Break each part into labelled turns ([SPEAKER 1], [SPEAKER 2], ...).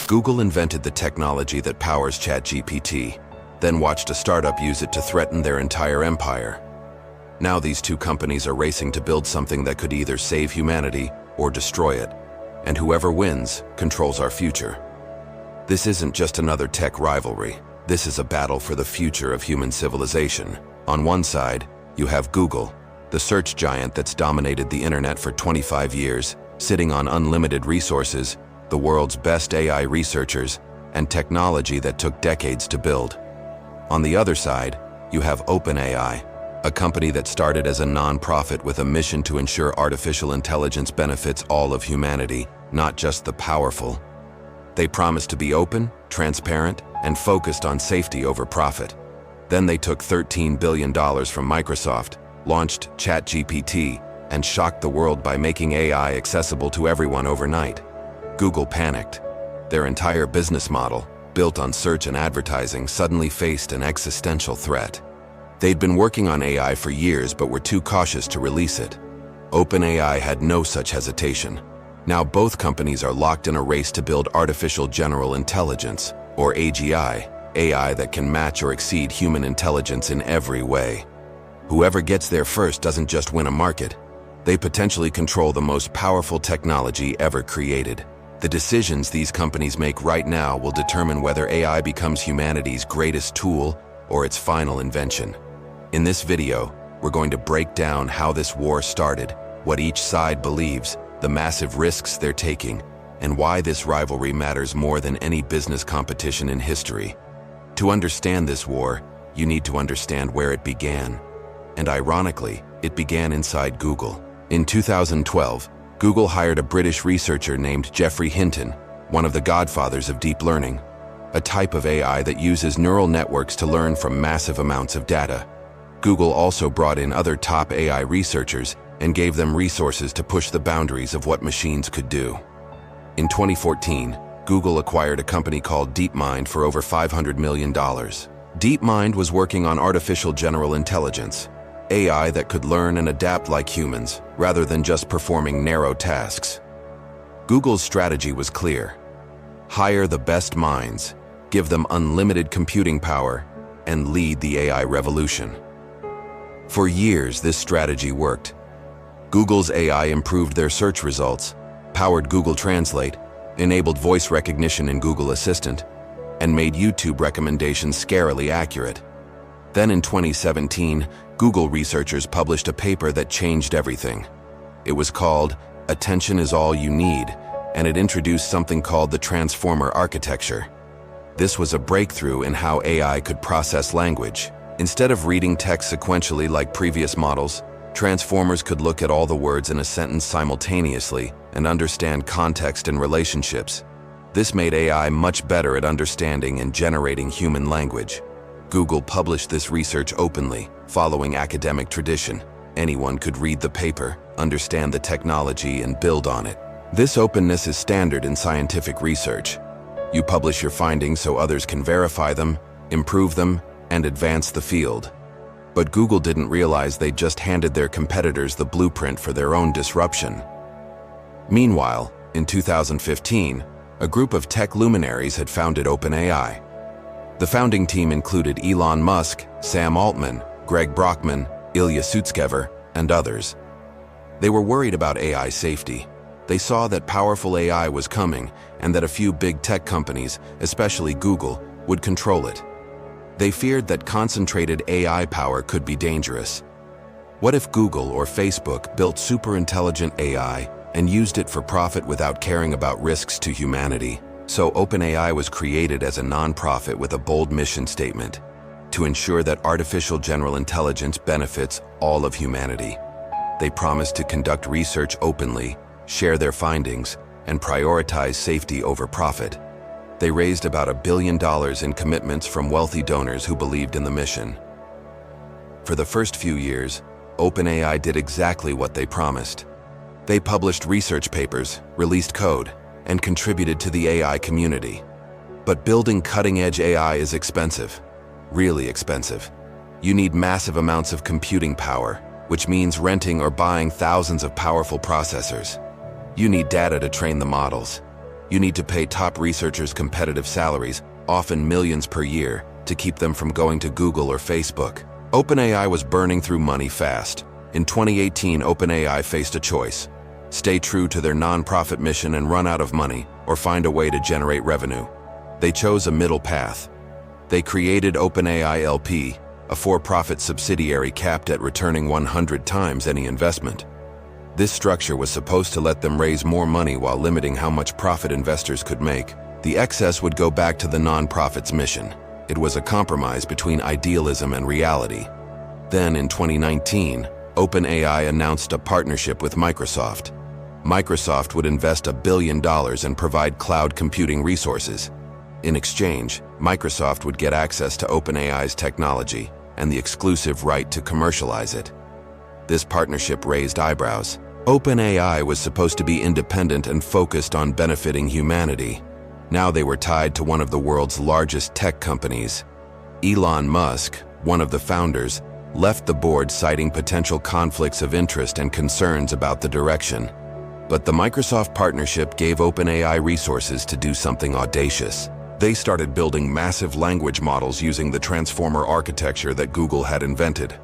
[SPEAKER 1] Google invented the technology that powers ChatGPT, then watched a startup use it to threaten their entire empire. Now these two companies are racing to build something that could either save humanity or destroy it, and whoever wins controls our future. This isn't just another tech rivalry. This is a battle for the future of human civilization. On one side, you have Google, the search giant that's dominated the internet for 25 years, sitting on unlimited resources, the world's best AI researchers, and technology that took decades to build. On the other side, you have OpenAI, a company that started as a non-profit with a mission to ensure artificial intelligence benefits all of humanity, not just the powerful. They promised to be open, transparent, and focused on safety over profit. Then they took $13 billion from Microsoft, launched ChatGPT, and shocked the world by making AI accessible to everyone overnight. Google panicked. Their entire business model, built on search and advertising, suddenly faced an existential threat. They'd been working on AI for years but were too cautious to release it. OpenAI had no such hesitation. Now both companies are locked in a race to build artificial general intelligence, or AGI, AI that can match or exceed human intelligence in every way. Whoever gets there first doesn't just win a market. They potentially control the most powerful technology ever created. The decisions these companies make right now will determine whether AI becomes humanity's greatest tool or its final invention. In this video, we're going to break down how this war started, what each side believes, the massive risks they're taking, and why this rivalry matters more than any business competition in history. To understand this war, you need to understand where it began. And ironically, it began inside Google. In 2012, Google hired a British researcher named Geoffrey Hinton, one of the godfathers of deep learning, a type of AI that uses neural networks to learn from massive amounts of data. Google also brought in other top AI researchers and gave them resources to push the boundaries of what machines could do. In 2014, Google acquired a company called DeepMind for over $500 million. DeepMind was working on artificial general intelligence, AI that could learn and adapt like humans, rather than just performing narrow tasks. Google's strategy was clear: hire the best minds, give them unlimited computing power, and lead the AI revolution. For years, this strategy worked. Google's AI improved their search results, powered Google Translate, enabled voice recognition in Google Assistant, and made YouTube recommendations scarily accurate. Then in 2017, Google researchers published a paper that changed everything. It was called "Attention is All You Need," and it introduced something called the transformer architecture. This was a breakthrough in how AI could process language. Instead of reading text sequentially like previous models, transformers could look at all the words in a sentence simultaneously and understand context and relationships. This made AI much better at understanding and generating human language. Google published this research openly, following academic tradition. Anyone could read the paper, understand the technology, and build on it. This openness is standard in scientific research. You publish your findings so others can verify them, improve them, and advance the field. But Google didn't realize they'd just handed their competitors the blueprint for their own disruption. Meanwhile, in 2015, a group of tech luminaries had founded OpenAI. The founding team included Elon Musk, Sam Altman, Greg Brockman, Ilya Sutskever, and others. They were worried about AI safety. They saw that powerful AI was coming and that a few big tech companies, especially Google, would control it. They feared that concentrated AI power could be dangerous. What if Google or Facebook built super-intelligent AI and used it for profit without caring about risks to humanity? So OpenAI was created as a non-profit with a bold mission statement: to ensure that artificial general intelligence benefits all of humanity. They promised to conduct research openly, share their findings, and prioritize safety over profit. They raised about $1 billion in commitments from wealthy donors who believed in the mission. For the first few years, OpenAI did exactly what they promised. They published research papers, released code, and contributed to the AI community. But building cutting-edge AI is expensive, really expensive. You need massive amounts of computing power, which means renting or buying thousands of powerful processors. You need data to train the models. You need to pay top researchers competitive salaries, often millions per year, to keep them from going to Google or Facebook. OpenAI was burning through money fast. In 2018, OpenAI faced a choice: stay true to their nonprofit mission and run out of money, or find a way to generate revenue. They chose a middle path. They created OpenAI LP, a for-profit subsidiary capped at returning 100 times any investment. This structure was supposed to let them raise more money while limiting how much profit investors could make. The excess would go back to the nonprofit's mission. It was a compromise between idealism and reality. Then, in 2019, OpenAI announced a partnership with Microsoft. Microsoft would invest $1 billion and provide cloud computing resources. In exchange, Microsoft would get access to OpenAI's technology and the exclusive right to commercialize it. This partnership raised eyebrows. OpenAI was supposed to be independent and focused on benefiting humanity. Now they were tied to one of the world's largest tech companies. Elon Musk, one of the founders, left the board citing potential conflicts of interest and concerns about the direction. But the Microsoft partnership gave OpenAI resources to do something audacious. They started building massive language models using the transformer architecture that Google had invented.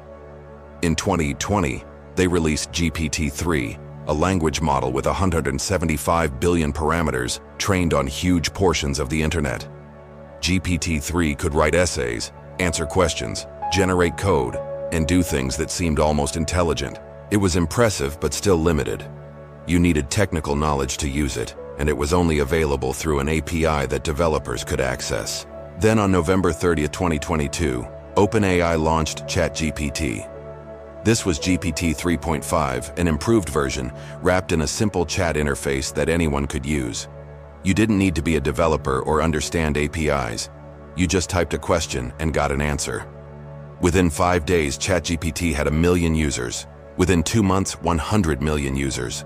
[SPEAKER 1] In 2020, they released GPT-3, a language model with 175 billion parameters trained on huge portions of the internet. GPT-3 could write essays, answer questions, generate code, and do things that seemed almost intelligent. It was impressive but still limited. You needed technical knowledge to use it, and it was only available through an API that developers could access. Then on November 30, 2022, OpenAI launched ChatGPT. This was GPT 3.5, an improved version, wrapped in a simple chat interface that anyone could use. You didn't need to be a developer or understand APIs. You just typed a question and got an answer. Within 5 days, ChatGPT had 1 million users. Within 2 months, 100 million users.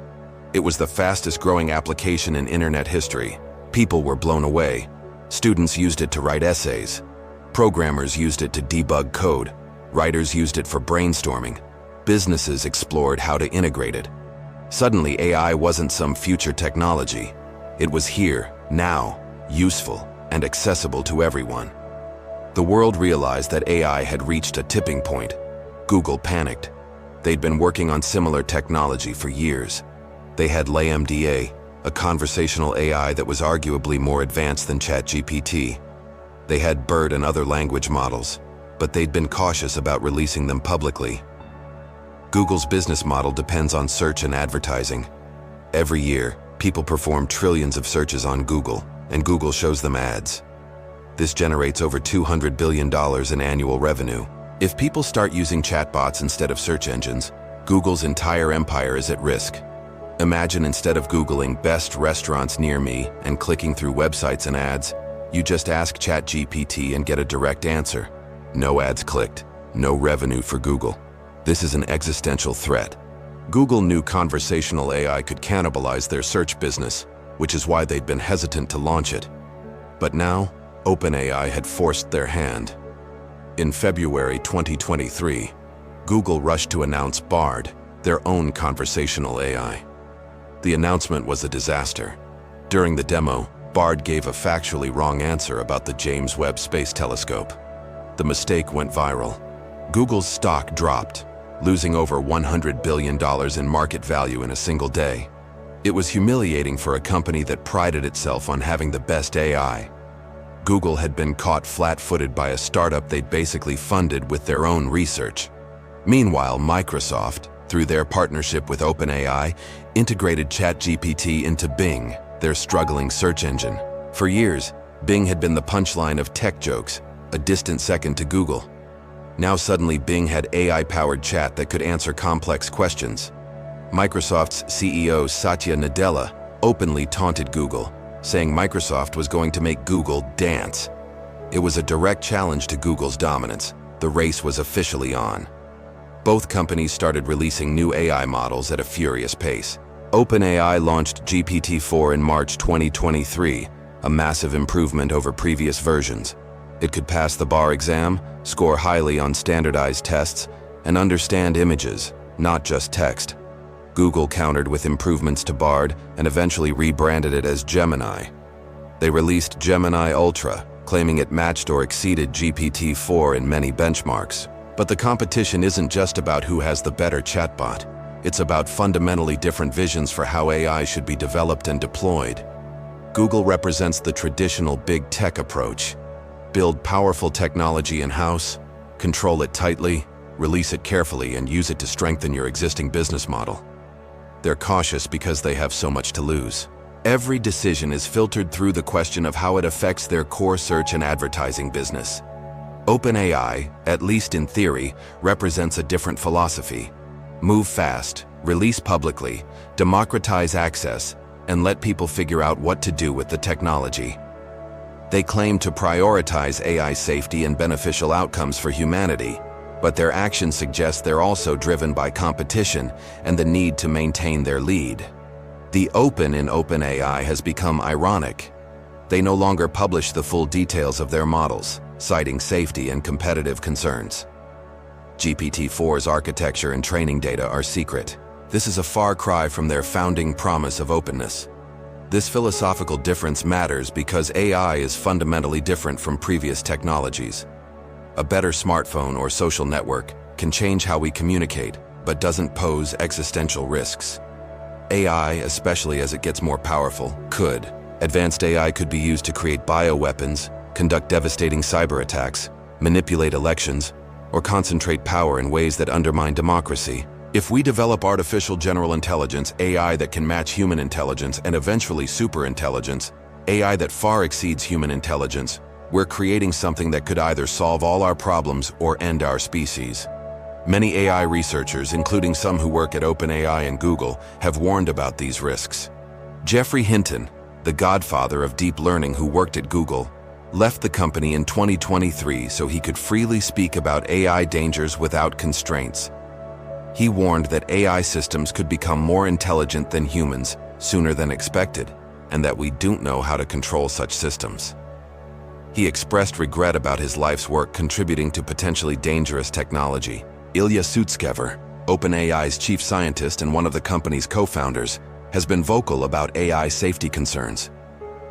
[SPEAKER 1] It was the fastest growing application in internet history. People were blown away. Students used it to write essays. Programmers used it to debug code. Writers used it for brainstorming. Businesses explored how to integrate it. Suddenly, AI wasn't some future technology. It was here, now, useful, and accessible to everyone. The world realized that AI had reached a tipping point. Google panicked. They'd been working on similar technology for years. They had LaMDA, a conversational AI that was arguably more advanced than ChatGPT. They had BERT and other language models, but they'd been cautious about releasing them publicly. Google's business model depends on search and advertising. Every year, people perform trillions of searches on Google, and Google shows them ads. This generates over $200 billion in annual revenue. If people start using chatbots instead of search engines, Google's entire empire is at risk. Imagine instead of Googling best restaurants near me and clicking through websites and ads, you just ask ChatGPT and get a direct answer. No ads clicked, no revenue for Google. This is an existential threat. Google knew conversational AI could cannibalize their search business, which is why they'd been hesitant to launch it. But now, OpenAI had forced their hand. In February 2023, Google rushed to announce Bard, their own conversational AI. The announcement was a disaster. During the demo, Bard gave a factually wrong answer about the James Webb Space Telescope. The mistake went viral. Google's stock dropped, losing over $100 billion in market value in a single day. It was humiliating for a company that prided itself on having the best AI. Google had been caught flat-footed by a startup they'd basically funded with their own research. Meanwhile, Microsoft, through their partnership with OpenAI, integrated ChatGPT into Bing, their struggling search engine. For years, Bing had been the punchline of tech jokes, a distant second to Google. Now suddenly Bing had AI-powered chat that could answer complex questions. Microsoft's CEO Satya Nadella openly taunted Google, saying Microsoft was going to make Google dance. It was a direct challenge to Google's dominance. The race was officially on. Both companies started releasing new AI models at a furious pace. OpenAI launched GPT-4 in March 2023, a massive improvement over previous versions. It could pass the bar exam, score highly on standardized tests, and understand images, not just text. Google countered with improvements to Bard and eventually rebranded it as Gemini. They released Gemini Ultra, claiming it matched or exceeded GPT-4 in many benchmarks. But the competition isn't just about who has the better chatbot. It's about fundamentally different visions for how AI should be developed and deployed. Google represents the traditional big tech approach. Build powerful technology in-house, control it tightly, release it carefully, and use it to strengthen your existing business model. They're cautious because they have so much to lose. Every decision is filtered through the question of how it affects their core search and advertising business. OpenAI, at least in theory, represents a different philosophy. Move fast, release publicly, democratize access, and let people figure out what to do with the technology. They claim to prioritize AI safety and beneficial outcomes for humanity, but their actions suggest they're also driven by competition and the need to maintain their lead. The open in OpenAI has become ironic. They no longer publish the full details of their models, citing safety and competitive concerns. GPT-4's architecture and training data are secret. This is a far cry from their founding promise of openness. This philosophical difference matters because AI is fundamentally different from previous technologies. A better smartphone or social network can change how we communicate, but doesn't pose existential risks. AI, especially as it gets more powerful, could. Advanced AI could be used to create bioweapons, conduct devastating cyber attacks, manipulate elections, or concentrate power in ways that undermine democracy. If we develop artificial general intelligence, AI that can match human intelligence and eventually superintelligence, AI that far exceeds human intelligence, we're creating something that could either solve all our problems or end our species. Many AI researchers, including some who work at OpenAI and Google, have warned about these risks. Geoffrey Hinton, the godfather of deep learning who worked at Google, left the company in 2023 so he could freely speak about AI dangers without constraints. He warned that AI systems could become more intelligent than humans sooner than expected, and that we don't know how to control such systems. He expressed regret about his life's work contributing to potentially dangerous technology. Ilya Sutskever, OpenAI's chief scientist and one of the company's co-founders, has been vocal about AI safety concerns.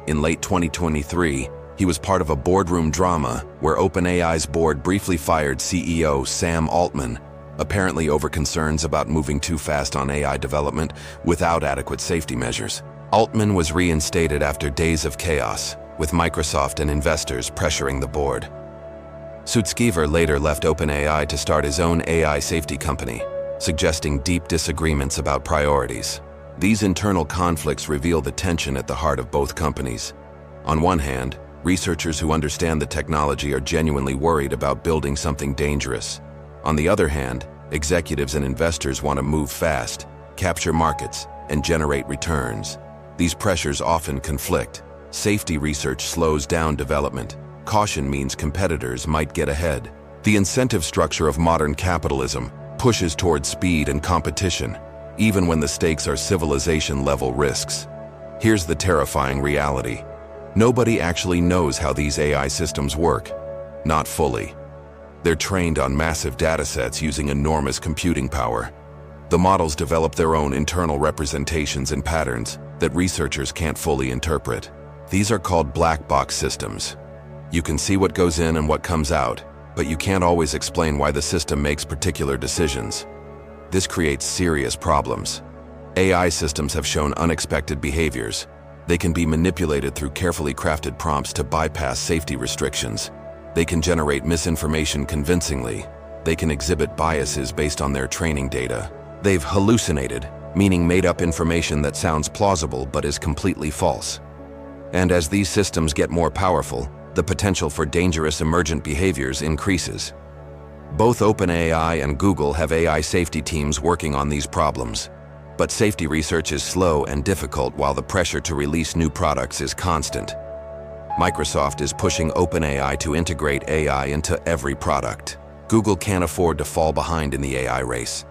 [SPEAKER 1] In late 2023, he was part of a boardroom drama where OpenAI's board briefly fired CEO Sam Altman, apparently over concerns about moving too fast on AI development without adequate safety measures. Altman was reinstated after days of chaos, with Microsoft and investors pressuring the board. Sutskever later left OpenAI to start his own AI safety company, suggesting deep disagreements about priorities. These internal conflicts reveal the tension at the heart of both companies. On one hand, researchers who understand the technology are genuinely worried about building something dangerous. On the other hand, executives and investors want to move fast, capture markets, and generate returns. These pressures often conflict. Safety research slows down development. Caution means competitors might get ahead. The incentive structure of modern capitalism pushes toward speed and competition, even when the stakes are civilization-level risks. Here's the terrifying reality. Nobody actually knows how these AI systems work. Not fully. They're trained on massive datasets using enormous computing power. The models develop their own internal representations and patterns that researchers can't fully interpret. These are called black box systems. You can see what goes in and what comes out, but you can't always explain why the system makes particular decisions. This creates serious problems. AI systems have shown unexpected behaviors. They can be manipulated through carefully crafted prompts to bypass safety restrictions. They can generate misinformation convincingly. They can exhibit biases based on their training data. They've hallucinated, meaning made up information that sounds plausible but is completely false. And as these systems get more powerful, the potential for dangerous emergent behaviors increases. Both OpenAI and Google have AI safety teams working on these problems. But safety research is slow and difficult while the pressure to release new products is constant. Microsoft is pushing OpenAI to integrate AI into every product. Google can't afford to fall behind in the AI race.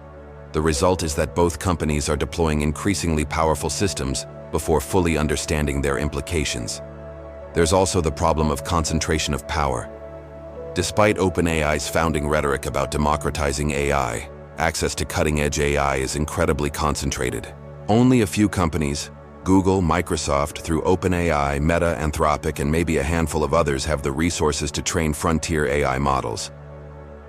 [SPEAKER 1] The result is that both companies are deploying increasingly powerful systems before fully understanding their implications. There's also the problem of concentration of power. Despite OpenAI's founding rhetoric about democratizing AI, Access to cutting-edge AI is incredibly concentrated. Only a few companies, Google, Microsoft, through OpenAI, Meta, Anthropic, and maybe a handful of others have the resources to train frontier AI models.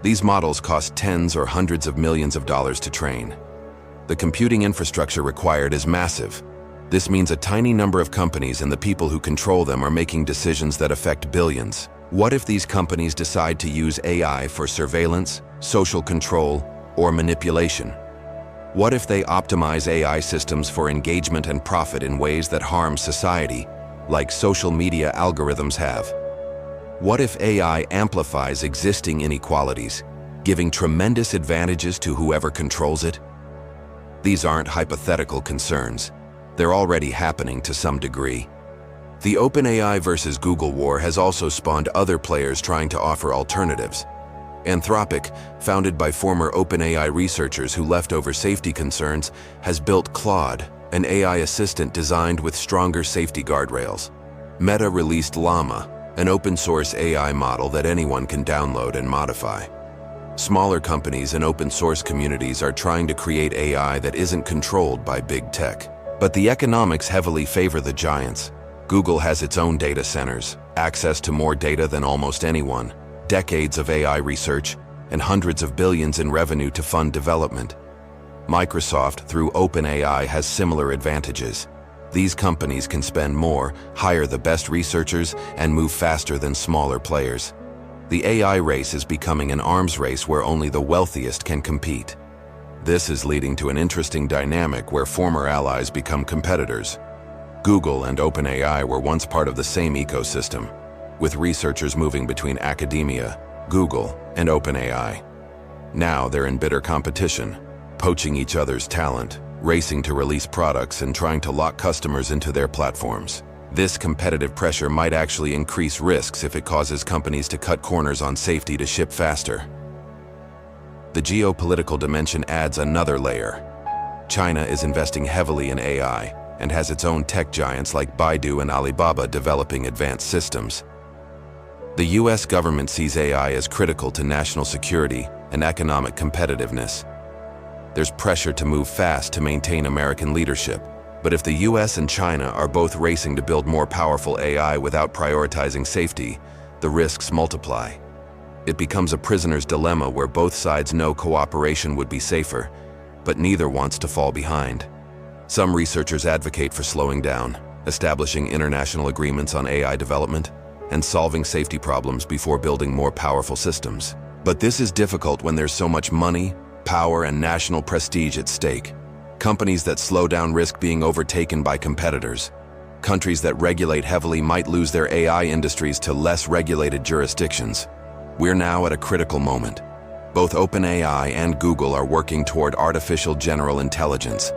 [SPEAKER 1] These models cost tens or hundreds of millions of dollars to train. The computing infrastructure required is massive. This means a tiny number of companies and the people who control them are making decisions that affect billions. What if these companies decide to use AI for surveillance, social control, or manipulation? What if they optimize AI systems for engagement and profit in ways that harm society, like social media algorithms have? What if AI amplifies existing inequalities, giving tremendous advantages to whoever controls it? These aren't hypothetical concerns. They're already happening to some degree. The OpenAI versus Google war has also spawned other players trying to offer alternatives. Anthropic, founded by former OpenAI researchers who left over safety concerns, has built Claude, an AI assistant designed with stronger safety guardrails. Meta released Llama, an open-source AI model that anyone can download and modify. Smaller companies and open-source communities are trying to create AI that isn't controlled by big tech. But the economics heavily favor the giants. Google has its own data centers, access to more data than almost anyone, decades of AI research, and hundreds of billions in revenue to fund development. Microsoft, through OpenAI, has similar advantages. These companies can spend more, hire the best researchers, and move faster than smaller players. The AI race is becoming an arms race where only the wealthiest can compete. This is leading to an interesting dynamic where former allies become competitors. Google and OpenAI were once part of the same ecosystem, with researchers moving between academia, Google, and OpenAI. Now they're in bitter competition, poaching each other's talent, racing to release products, and trying to lock customers into their platforms. This competitive pressure might actually increase risks if it causes companies to cut corners on safety to ship faster. The geopolitical dimension adds another layer. China is investing heavily in AI and has its own tech giants like Baidu and Alibaba developing advanced systems. The US government sees AI as critical to national security and economic competitiveness. There's pressure to move fast to maintain American leadership. But if the US and China are both racing to build more powerful AI without prioritizing safety, the risks multiply. It becomes a prisoner's dilemma where both sides know cooperation would be safer, but neither wants to fall behind. Some researchers advocate for slowing down, establishing international agreements on AI development, and solving safety problems before building more powerful systems. But this is difficult when there's so much money, power, and national prestige at stake. Companies that slow down risk being overtaken by competitors. Countries that regulate heavily might lose their AI industries to less regulated jurisdictions. We're now at a critical moment. Both OpenAI and Google are working toward artificial general intelligence.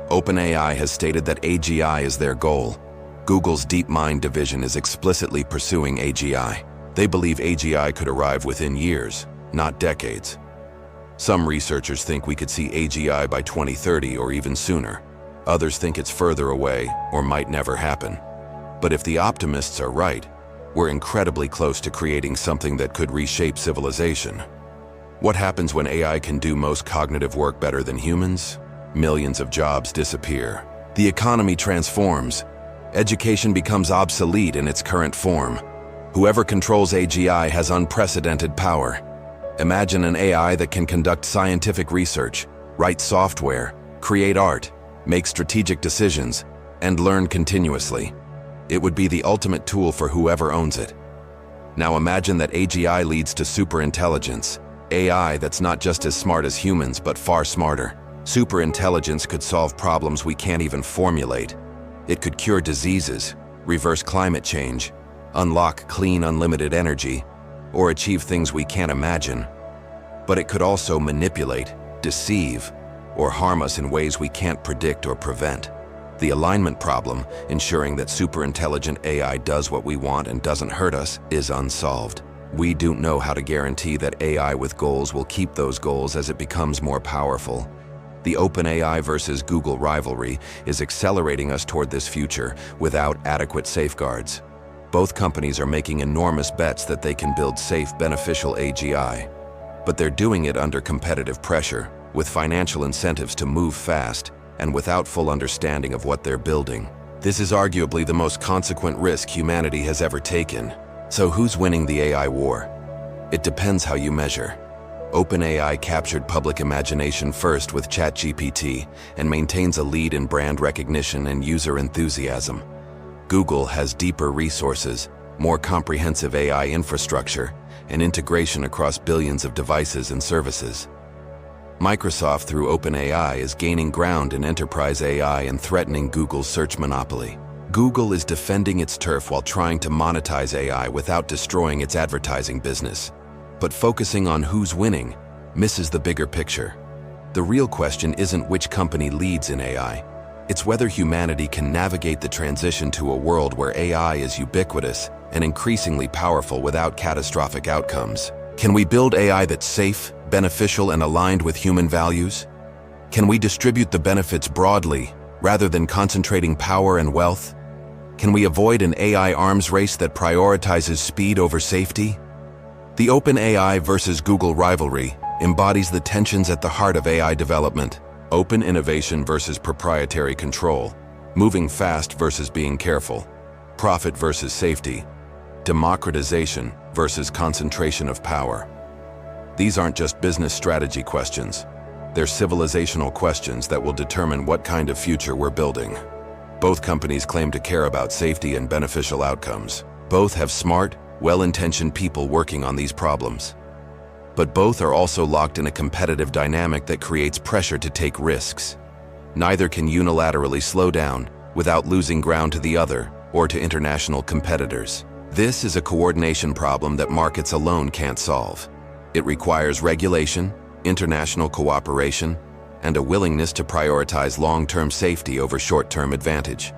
[SPEAKER 1] OpenAI has stated that AGI is their goal. Google's DeepMind division is explicitly pursuing AGI. They believe AGI could arrive within years, not decades. Some researchers think we could see AGI by 2030 or even sooner. Others think it's further away or might never happen. But if the optimists are right, we're incredibly close to creating something that could reshape civilization. What happens when AI can do most cognitive work better than humans? Millions of jobs disappear. The economy transforms. Education becomes obsolete in its current form. Whoever controls AGI has unprecedented power. Imagine an AI that can conduct scientific research, write software, create art, make strategic decisions, and learn continuously. It would be the ultimate tool for whoever owns it. Now imagine that AGI leads to superintelligence, AI that's not just as smart as humans but far smarter. Superintelligence could solve problems we can't even formulate. It could cure diseases, reverse climate change, unlock clean, unlimited energy, or achieve things we can't imagine. But it could also manipulate, deceive, or harm us in ways we can't predict or prevent. The alignment problem, ensuring that superintelligent AI does what we want and doesn't hurt us, is unsolved. We don't know how to guarantee that AI with goals will keep those goals as it becomes more powerful. The OpenAI versus Google rivalry is accelerating us toward this future without adequate safeguards. Both companies are making enormous bets that they can build safe, beneficial AGI. But they're doing it under competitive pressure, with financial incentives to move fast, and without full understanding of what they're building. This is arguably the most consequent risk humanity has ever taken. So who's winning the AI war? It depends how you measure. OpenAI captured public imagination first with ChatGPT and maintains a lead in brand recognition and user enthusiasm. Google has deeper resources, more comprehensive AI infrastructure, and integration across billions of devices and services. Microsoft, through OpenAI, is gaining ground in enterprise AI and threatening Google's search monopoly. Google is defending its turf while trying to monetize AI without destroying its advertising business. But focusing on who's winning misses the bigger picture. The real question isn't which company leads in AI. It's whether humanity can navigate the transition to a world where AI is ubiquitous and increasingly powerful without catastrophic outcomes. Can we build AI that's safe, beneficial, and aligned with human values? Can we distribute the benefits broadly rather than concentrating power and wealth? Can we avoid an AI arms race that prioritizes speed over safety? The OpenAI versus Google rivalry embodies the tensions at the heart of AI development. Open innovation versus proprietary control, moving fast versus being careful, profit versus safety, democratization versus concentration of power. These aren't just business strategy questions. They're civilizational questions that will determine what kind of future we're building. Both companies claim to care about safety and beneficial outcomes. Both have smart, well-intentioned people working on these problems. But both are also locked in a competitive dynamic that creates pressure to take risks. Neither can unilaterally slow down without losing ground to the other or to international competitors. This is a coordination problem that markets alone can't solve. It requires regulation, international cooperation, and a willingness to prioritize long-term safety over short-term advantage.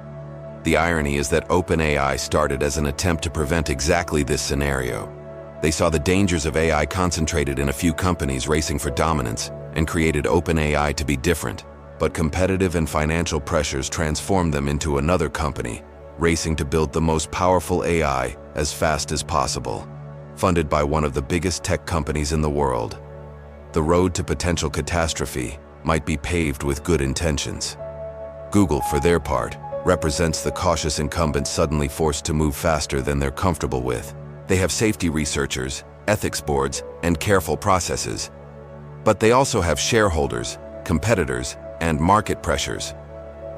[SPEAKER 1] The irony is that OpenAI started as an attempt to prevent exactly this scenario. They saw the dangers of AI concentrated in a few companies racing for dominance and created OpenAI to be different, but competitive and financial pressures transformed them into another company, racing to build the most powerful AI as fast as possible, funded by one of the biggest tech companies in the world. The road to potential catastrophe might be paved with good intentions. Google, for their part, represents the cautious incumbent suddenly forced to move faster than they're comfortable with. They have safety researchers, ethics boards, and careful processes. But they also have shareholders, competitors, and market pressures.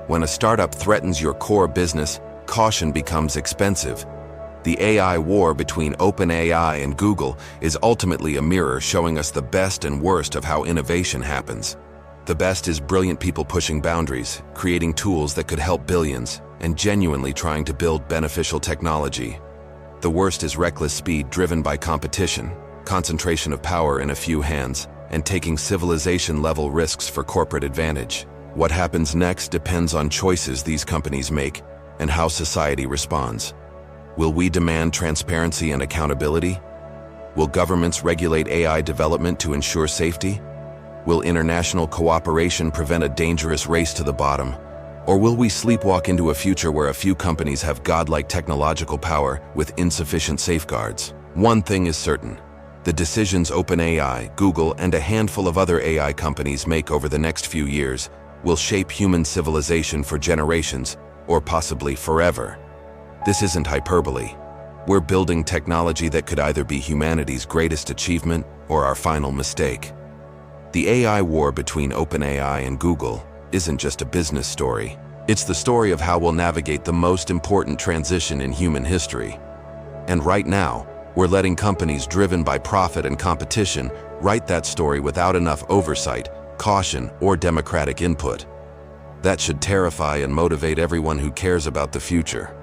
[SPEAKER 1] When a startup threatens your core business, caution becomes expensive. The AI war between OpenAI and Google is ultimately a mirror showing us the best and worst of how innovation happens. The best is brilliant people pushing boundaries, creating tools that could help billions, and genuinely trying to build beneficial technology. The worst is reckless speed driven by competition, concentration of power in a few hands, and taking civilization-level risks for corporate advantage. What happens next depends on choices these companies make and how society responds. Will we demand transparency and accountability? Will governments regulate AI development to ensure safety? Will international cooperation prevent a dangerous race to the bottom? Or will we sleepwalk into a future where a few companies have godlike technological power with insufficient safeguards? One thing is certain. The decisions OpenAI, Google, and a handful of other AI companies make over the next few years will shape human civilization for generations, or possibly forever. This isn't hyperbole. We're building technology that could either be humanity's greatest achievement or our final mistake. The AI war between OpenAI and Google isn't just a business story. It's the story of how we'll navigate the most important transition in human history. And right now, we're letting companies driven by profit and competition write that story without enough oversight, caution, or democratic input. That should terrify and motivate everyone who cares about the future.